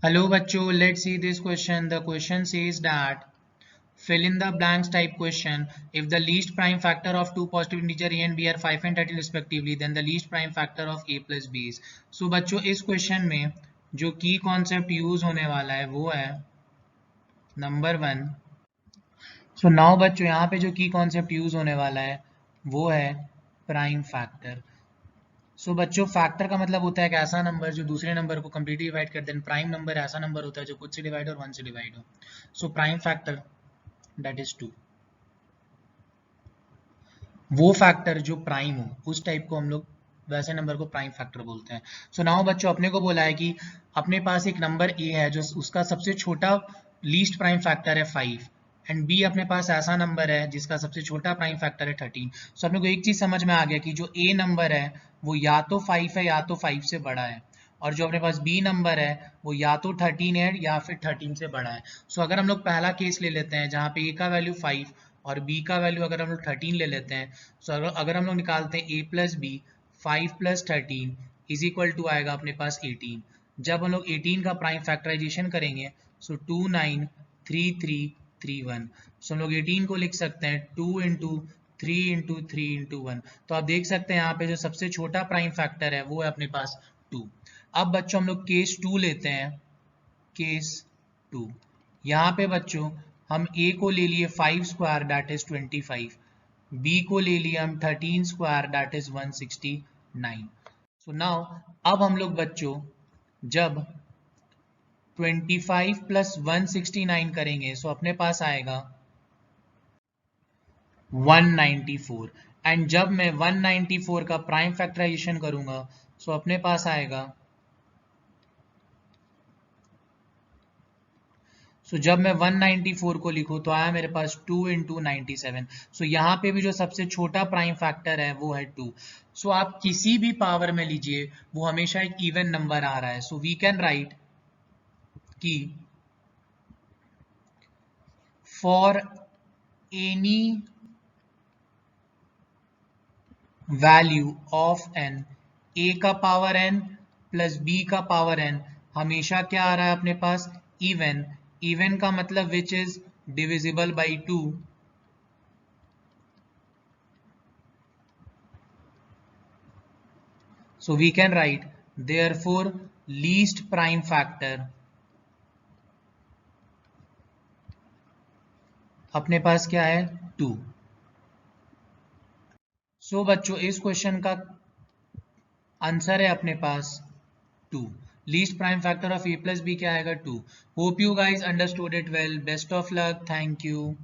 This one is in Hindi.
Hello bachcho, let's see this question. The question says that fill in the blanks type question. If the least prime factor of two positive integer a and b are 5 and 13 respectively, then the least prime factor of a plus b is. So बच्चों इस क्वेश्चन में जो की कॉन्सेप्ट यूज होने वाला है वो है नंबर वन. सो नाउ बच्चों यहाँ पे जो की कॉन्सेप्ट यूज होने वाला है वो है प्राइम फैक्टर. सो बच्चों फैक्टर का मतलब होता है एक ऐसा नंबर जो दूसरे नंबर को कंप्लीटली डिवाइड कर दे. प्राइम नंबर ऐसा नंबर होता है जो खुद से डिवाइड और वन से डिवाइड हो. So prime factor that is 2. वो फैक्टर जो प्राइम हो उस टाइप को हम लोग वैसे नंबर को प्राइम फैक्टर बोलते हैं. सो नाउ बच्चों अपने को बोला है कि अपने पास एक नंबर ए है जो उसका सबसे छोटा लीस्ट प्राइम फैक्टर है 5 एंड बी अपने पास ऐसा नंबर है जिसका सबसे छोटा प्राइम फैक्टर है 13. सो अपने को एक चीज समझ में आ गया कि जो ए नंबर है वो या तो 5 है या तो 5 से बड़ा है, और जो अपने पास बी नंबर है वो या तो 13 है या फिर 13 से बड़ा है. सो अगर हम लोग पहला केस ले लेते हैं जहाँ पे ए का वैल्यू 5 और b का वैल्यू अगर हम लोग 13 ले लेते हैं. सो अगर हम लोग निकालते हैं a plus b 5 plus 13 is equal to आएगा अपने पास 18. जब हम लोग 18 का प्राइम फैक्टराइजेशन करेंगे सो 2 9 3 3 3 1. सो हम लोग 18 को लिख सकते हैं 2 इंटू 3 इंटू 3 इंटू 1. तो आप देख सकते हैं यहाँ पे जो सबसे छोटा प्राइम फैक्टर है वो है अपने पास 2. अब बच्चों हम लोग केस 2 लेते हैं. केस 2 यहाँ पे बच्चों हम a को ले लिए 5 स्क्वायर दैट इज 25, b को ले लिए हम 13 square that is 169. So now अब हम लोग बच्चों जब 25 प्लस 169 करेंगे सो अपने पास आएगा 194. एंड जब मैं 194 का प्राइम फैक्टराइजेशन करूंगा सो अपने पास आएगा. सो जब मैं 194 को लिखूं तो आया मेरे पास 2 इंटू 97. सो यहाँ पे भी जो सबसे छोटा प्राइम फैक्टर है वो है 2. सो आप किसी भी पावर में लीजिए वो हमेशा एक इवन नंबर आ रहा है. सो वी कैन राइट कि for any value of N, A का पावर एन प्लस बी का पावर एन हमेशा क्या आ रहा है अपने पास इवन. इवन का मतलब which is divisible by 2. So we can write therefore least prime factor अपने पास क्या है 2. सो बच्चों इस क्वेश्चन का आंसर है अपने पास 2. Least prime factor of a plus b क्या आएगा 2. Hope you guys understood it well. Best of luck. Thank you.